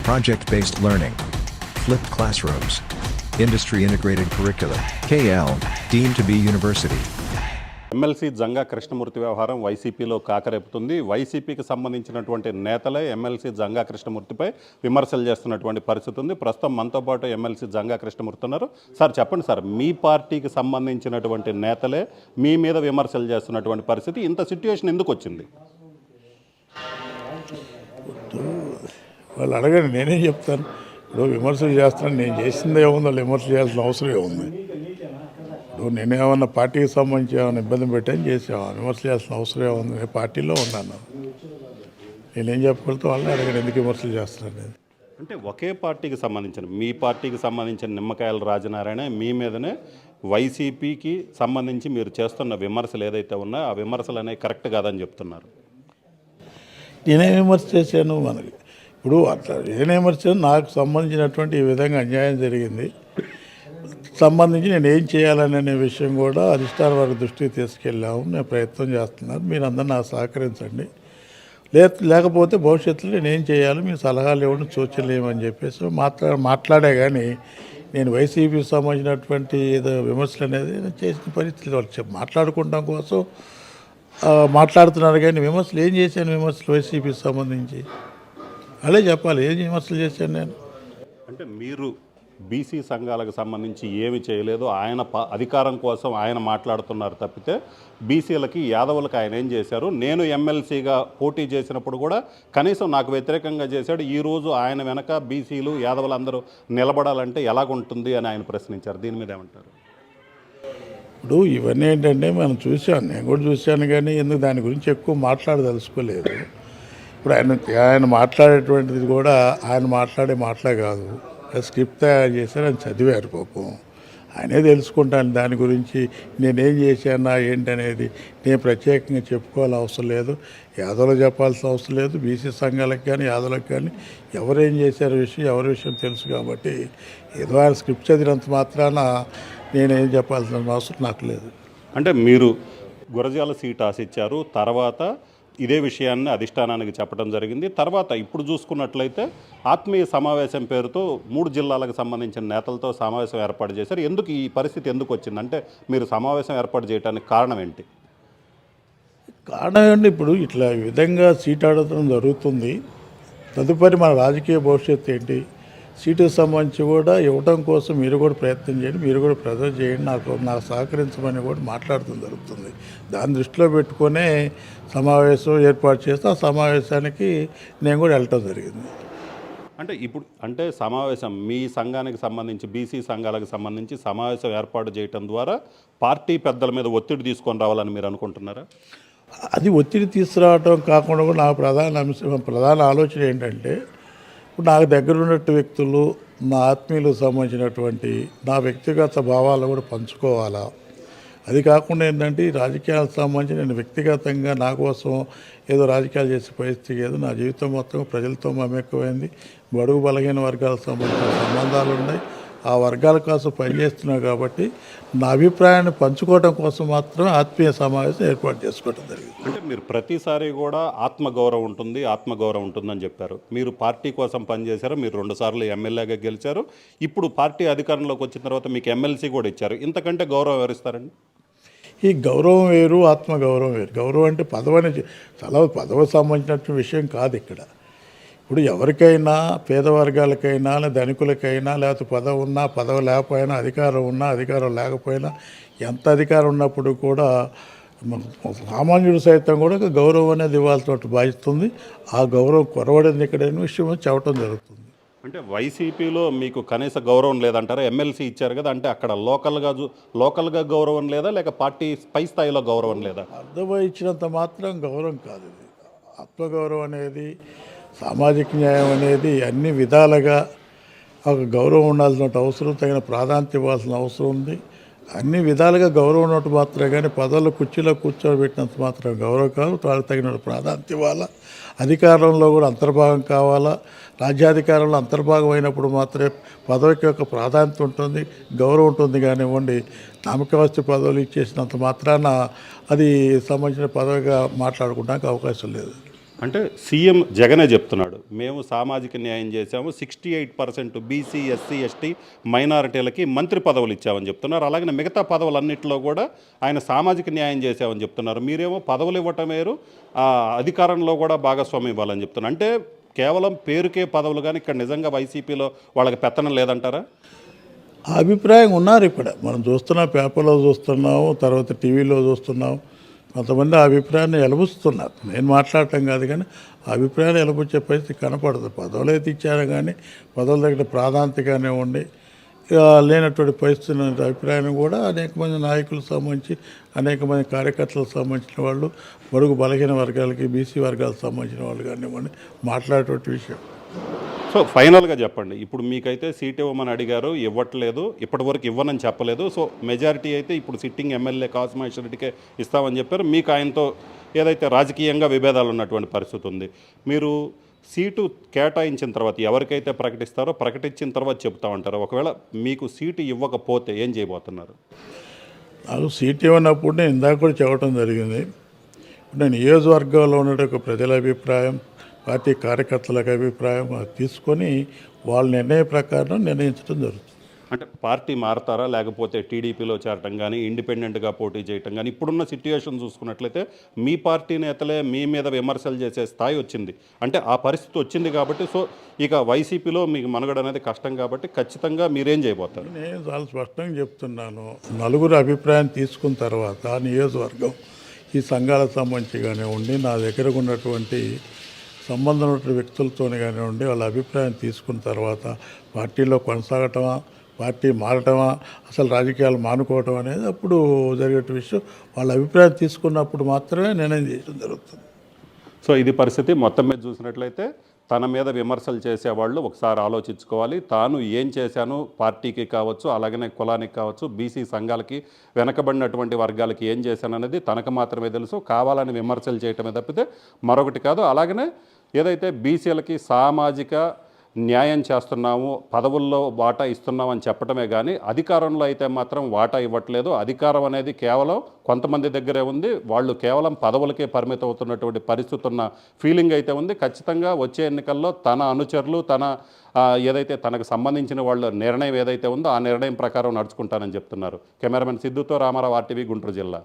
project-based learning, flipped classrooms, industry-integrated curricula, KL, deemed to be university. MLC Janga Krishnamurthy వ్యవహారం వైసీపీలో కాకరేపుతుంది. వైసీపీకి సంబంధించినటువంటి నేతలే ఎమ్మెల్సీ జంగా కృష్ణమూర్తిపై విమర్శలు చేస్తున్నటువంటి పరిస్థితి ఉంది. ప్రస్తుతం మనతో పాటు ఎమ్మెల్సీ జంగా కృష్ణమూర్తి ఉన్నారు. సార్ చెప్పండి సార్, మీ పార్టీకి సంబంధించినటువంటి నేతలే మీ మీద విమర్శలు చేస్తున్నటువంటి పరిస్థితి, ఇంత సిట్యుయేషన్ ఎందుకు వచ్చింది? వాళ్ళు అడగండి, నేనే చెప్తాను. ఇప్పుడు విమర్శలు చేస్తాను, నేను చేసిందే ఏముంది, వాళ్ళు విమర్శలు చేయాల్సిన అవసరం ఏముంది? ఇప్పుడు నేనేమన్నా పార్టీకి సంబంధించి ఏమైనా ఇబ్బంది పెట్టాను చేసాము, విమర్శ చేయాల్సిన అవసరం ఏముంది? నేను పార్టీలో ఉన్నాను, నేనేం చెప్పగలుగుతా? వాళ్ళని అడగండి ఎందుకు విమర్శలు చేస్తాను. అంటే ఒకే పార్టీకి సంబంధించిన, మీ పార్టీకి సంబంధించిన నిమ్మకాయల రాజనారాయణ మీ మీదనే వైసీపీకి సంబంధించి మీరు చేస్తున్న విమర్శలు ఏదైతే ఉన్నాయో ఆ విమర్శలు అనేవి కరెక్ట్ కాదని చెప్తున్నారు. నేనే విమర్శ చేశాను? మనకి ఇప్పుడు అట్లా నేనే విమర్శ, నాకు సంబంధించినటువంటి ఈ విధంగా అన్యాయం జరిగింది సంబంధించి నేను ఏం చేయాలనే విషయం కూడా అధిష్టాన వారి దృష్టికి తీసుకెళ్ళాము. నేను ప్రయత్నం చేస్తున్నాను, మీరు అందరూ నాకు సహకరించండి. లేకపోతే భవిష్యత్తులో నేను ఏం చేయాలి, మీ సలహాలు ఇవ్వండి, సూచనలు ఏమని చెప్పేసి మాట్లాడే కానీ నేను వైసీపీకి సంబంధించినటువంటి ఏదో విమర్శలు అనేది నేను చేసిన పరిస్థితి వాళ్ళు మాట్లాడుకోవడం కోసం మాట్లాడుతున్నారు. కానీ విమర్శలు ఏం చేశాను? విమర్శలు వైసీపీకి సంబంధించి అదే చెప్పాలి, ఏం విమర్శలు చేశాను నేను? అంటే మీరు బీసీ సంఘాలకు సంబంధించి ఏమి చేయలేదు, ఆయన అధికారం కోసం ఆయన మాట్లాడుతున్నారు తప్పితే బీసీలకి యాదవులకు ఆయన ఏం చేశారు? నేను ఎమ్మెల్సీగా పోటీ చేసినప్పుడు కూడా కనీసం నాకు వ్యతిరేకంగా చేశాడు, ఈరోజు ఆయన వెనక బీసీలు యాదవులు అందరూ నిలబడాలంటే ఎలాగుంటుంది అని ఆయన ప్రశ్నించారు. దీని మీద ఏమంటారు? ఇప్పుడు ఇవన్నీ ఏంటంటే మనం చూశాను, నేను కూడా చూశాను, కానీ ఎందుకు దాని గురించి ఎక్కువ మాట్లాడదలుచుకోలేదు. ఇప్పుడు ఆయన మాట్లాడేటువంటిది కూడా ఆయన మాట్లాడే మాటలే కాదు, స్క్రిప్ట్ తయారు చేశారు, ఆయన చదివారు పాపం, ఆయనే తెలుసుకుంటాను. దాని గురించి నేనేం చేశానా ఏంటనేది నేను ప్రత్యేకంగా చెప్పుకోవాల్సిన అవసరం లేదు, యాదవులకు చెప్పాల్సిన అవసరం లేదు. బీసీ సంఘాలకు కానీ యాదవులకు కానీ ఎవరేం చేశారో విషయం ఎవరి విషయం తెలుసు. కాబట్టి ఏదో ఆయన స్క్రిప్ట్ చదివినంత మాత్రాన నేనేం చెప్పాల్సిన అవసరం నాకు లేదు. అంటే మీరు గురజాల సీట్ ఆశించారు, తర్వాత ఇదే విషయాన్ని అధిష్టానానికి చెప్పడం జరిగింది. తర్వాత ఇప్పుడు చూసుకున్నట్లయితే ఆత్మీయ సమావేశం పేరుతో 3 జిల్లాలకు సంబంధించిన నేతలతో సమావేశం ఏర్పాటు చేశారు. ఎందుకు ఈ పరిస్థితి ఎందుకు వచ్చిందంటే మీరు సమావేశం ఏర్పాటు చేయడానికి కారణం ఏంటి? కారణం ఏంటి? ఇప్పుడు ఇట్లా ఈ విధంగా సీట్ అడగడం జరుగుతుంది. తదుపరి మన రాజకీయ భవిష్యత్తు ఏంటి? సీటుకు సంబంధించి కూడా ఇవ్వడం కోసం మీరు కూడా ప్రయత్నం చేయండి, మీరు కూడా ప్రజెంట్ చేయండి, నాకు సహకరించమని కూడా మాట్లాడటం జరుగుతుంది. దాన్ని దృష్టిలో పెట్టుకునే సమావేశం ఏర్పాటు చేస్తే ఆ సమావేశానికి నేను కూడా వెళ్ళటం జరిగింది. అంటే సమావేశం మీ సంఘానికి సంబంధించి బీసీ సంఘాలకు సంబంధించి సమావేశం ఏర్పాటు చేయడం ద్వారా పార్టీ పెద్దల మీద ఒత్తిడి తీసుకొని రావాలని మీరు అనుకుంటున్నారా? అది ఒత్తిడి తీసుకురావడం కాకుండా కూడా నా ప్రధాన ఆలోచన ఏంటంటే, ఇప్పుడు నాకు దగ్గర ఉన్నట్టు వ్యక్తులు, నా ఆత్మీయులకు సంబంధించినటువంటి నా వ్యక్తిగత భావాలు కూడా పంచుకోవాలా. అది కాకుండా ఏంటంటే రాజకీయాలకు సంబంధించి నేను వ్యక్తిగతంగా నా కోసం ఏదో రాజకీయాలు చేసే పరిస్థితి లేదు. నా జీవితం మొత్తం ప్రజలతో మమేకమైంది. బడుగు బలహీన వర్గాలకు సంబంధించిన సంబంధాలు ఉన్నాయి, ఆ వర్గాల కోసం పనిచేస్తున్నాను. కాబట్టి నా అభిప్రాయాన్ని పంచుకోవడం కోసం మాత్రం ఆత్మీయ సమావేశం ఏర్పాటు చేసుకోవడం జరిగింది. అంటే మీరు ప్రతిసారి కూడా ఆత్మగౌరవం ఉంటుందని చెప్పారు. మీరు పార్టీ కోసం పనిచేశారు, మీరు 2 సార్లు ఎమ్మెల్యేగా గెలిచారు, ఇప్పుడు పార్టీ అధికారంలోకి వచ్చిన తర్వాత మీకు ఎమ్మెల్సీ కూడా ఇచ్చారు. ఇంతకంటే గౌరవం ఎవరిస్తారండి? ఈ గౌరవం వేరు, ఆత్మగౌరవం వేరు. గౌరవం అంటే పదవి సంబంధించిన విషయం కాదు ఇక్కడ. ఇప్పుడు ఎవరికైనా, పేద వర్గాలకైనా, ధనికులకైనా, లేకపోతే పదవి ఉన్నా పదవి లేకపోయినా, అధికారం ఉన్నా అధికారం లేకపోయినా, ఎంత అధికారం ఉన్నప్పుడు కూడా సామాన్యుడు సైతం కూడా గౌరవం అనేది ఇవ్వాల్సిన బాధ్యతుంది. ఆ గౌరవం కొరవడింది ఇక్కడ విషయం చెప్పడం జరుగుతుంది. అంటే వైసీపీలో మీకు కనీస గౌరవం లేదంటారా? ఎమ్మెల్సీ ఇచ్చారు కదా, అంటే అక్కడ లోకల్గా గౌరవం లేదా, లేక పార్టీ పై స్థాయిలో గౌరవం లేదా? అర్థమై ఇచ్చినంత మాత్రం గౌరవం కాదు ఇది. ఆత్మగౌరవం అనేది, సామాజిక న్యాయం అనేది అన్ని విధాలుగా ఒక గౌరవం ఉండాల్సిన అవసరం, తగిన ప్రాధాన్యత ఇవ్వాల్సిన అవసరం ఉంది. అన్ని విధాలుగా గౌరవం ఉన్నట్టు మాత్రమే కానీ పదవులు కుర్చీలో కూర్చోబెట్టినంత మాత్రం గౌరవం కాదు. వాళ్ళకి తగిన ప్రాధాన్యత ఇవ్వాలా. అధికారంలో కూడా అంతర్భాగం కావాలా. రాజ్యాధికారంలో అంతర్భాగం అయినప్పుడు మాత్రమే పదవికి యొక్క ప్రాధాన్యత ఉంటుంది, గౌరవం ఉంటుంది. కానివ్వండి, నామకావస్తి పదవులు ఇచ్చేసినంత మాత్రాన అది సంబంధించిన పదవిగా మాట్లాడుకోవడానికి అవకాశం లేదు. అంటే సీఎం జగనే చెప్తున్నాడు, మేము సామాజిక న్యాయం చేశాము, 68% బీసీ ఎస్సీ ఎస్టీ మైనారిటీలకి మంత్రి పదవులు ఇచ్చామని చెప్తున్నారు. అలాగే మిగతా పదవులన్నింటిలో కూడా ఆయన సామాజిక న్యాయం చేశామని చెప్తున్నారు. మీరేమో పదవులు ఇవ్వటం వేరు, అధికారంలో కూడా భాగస్వామ్యం ఇవ్వాలని చెప్తున్నారు. అంటే కేవలం పేరుకే పదవులు, కానీ ఇక్కడ నిజంగా వైసీపీలో వాళ్ళకి పెత్తనం లేదంటారా? ఆ అభిప్రాయం ఉన్నారు. ఇక్కడ మనం చూస్తున్నాం, పేపర్లో చూస్తున్నాము, తర్వాత టీవీలో చూస్తున్నాము. కొంతమంది ఆ అభిప్రాయాన్ని ఎలబుస్తున్నారు. నేను మాట్లాడటం కాదు, కానీ ఆ అభిప్రాయాన్ని ఎలబుచ్చే పరిస్థితి కనపడదు. పదవులు అయితే ఇచ్చారు, కానీ పదవుల దగ్గర ప్రాధాన్యతగానే ఉండి లేనటువంటి పరిస్థితి అభిప్రాయాన్ని కూడా అనేక మంది నాయకులకు సంబంధించి, అనేక మంది కార్యకర్తలకు సంబంధించిన వాళ్ళు, బడుగు బలహీన వర్గాలకి, బీసీ వర్గాలకు సంబంధించిన వాళ్ళు కానివ్వండి మాట్లాడేటువంటి విషయం. సో ఫైనల్గా చెప్పండి, ఇప్పుడు మీకైతే సీట్ ఇవ్వమని అడిగారు, ఇవ్వట్లేదు, ఇప్పటివరకు ఇవ్వనని చెప్పలేదు. సో మెజారిటీ అయితే ఇప్పుడు సిట్టింగ్ ఎమ్మెల్యే కాసిమహేశ్వర్ రెడ్డికే ఇస్తామని చెప్పారు. మీకు ఆయనతో ఏదైతే రాజకీయంగా విభేదాలు ఉన్నటువంటి పరిస్థితి ఉంది, మీరు సీటు కేటాయించిన తర్వాత ఎవరికైతే ప్రకటిస్తారో ప్రకటించిన తర్వాత చెప్తామంటారు. ఒకవేళ మీకు సీటు ఇవ్వకపోతే ఏం చేయబోతున్నారు? నాకు సీట్ ఇవ్వనప్పుడు నేను ఇందాక కూడా చెప్పడం జరిగింది. నేను నియోజకవర్గంలో ఉన్న ప్రజల అభిప్రాయం, పార్టీ కార్యకర్తలకు అభిప్రాయం తీసుకొని వాళ్ళ నిర్ణయం ప్రకారం నిర్ణయించడం జరుగుతుంది. అంటే పార్టీ మారతారా, లేకపోతే టీడీపీలో చేరటం కానీ, ఇండిపెండెంట్గా పోటీ చేయటం కానీ? ఇప్పుడున్న సిట్యుయేషన్ చూసుకున్నట్లయితే మీ పార్టీ నేతలే మీ మీద విమర్శలు చేసే స్థాయి వచ్చింది. అంటే ఆ పరిస్థితి వచ్చింది కాబట్టి, సో ఇక వైసీపీలో మీకు మనుగడ అనేది కష్టం కాబట్టి ఖచ్చితంగా మీరేం చేయబోతారు? నేను చాలా స్పష్టంగా చెప్తున్నాను. నలుగురు అభిప్రాయం తీసుకున్న తర్వాత నియోజకవర్గం ఈ సంఘాలకు సంబంధించి కానివ్వండి, నా దగ్గర ఉన్నటువంటి సంబంధం ఉన్న వ్యక్తులతోనే కానివ్వండి, వాళ్ళ అభిప్రాయం తీసుకున్న తర్వాత పార్టీలో కొనసాగటమా, పార్టీ మారటమా, అసలు రాజకీయాలు మానుకోవటం అనేది అప్పుడు జరిగే విషయం. వాళ్ళ అభిప్రాయం తీసుకున్నప్పుడు మాత్రమే నిర్ణయం చేయడం జరుగుతుంది. సో ఇది పరిస్థితి. మొత్తం మీద చూసినట్లయితే తన మీద విమర్శలు చేసేవాళ్ళు ఒకసారి ఆలోచించుకోవాలి. తాను ఏం చేశాను పార్టీకి కావచ్చు, అలాగనే కులానికి కావచ్చు, బీసీ సంఘాలకి, వెనకబడినటువంటి వర్గాలకి ఏం చేశాను అనేది తనకు మాత్రమే తెలుసు. కావాలని విమర్శలు చేయటమే తప్పితే మరొకటి కాదు. అలాగనే ఏదైతే బీసీలకి సామాజిక న్యాయం చేస్తున్నాము, పదవుల్లో వాటా ఇస్తున్నాం అని చెప్పడమే కానీ అధికారంలో అయితే మాత్రం వాటా ఇవ్వట్లేదు. అధికారం అనేది కేవలం కొంతమంది దగ్గరే ఉంది. వాళ్ళు కేవలం పదవులకే పరిమితం అవుతున్నటువంటి పరిస్థితి ఉన్న ఫీలింగ్ అయితే ఉంది. ఖచ్చితంగా వచ్చే ఎన్నికల్లో తన అనుచరులు, తన ఏదైతే తనకు సంబంధించిన వాళ్ళ నిర్ణయం ఏదైతే ఉందో ఆ నిర్ణయం ప్రకారం నడుచుకుంటానని చెప్తున్నారు. కెమెరామెన్ సిద్ధుతో రామారావు, RTV, గుంటూరు జిల్లా.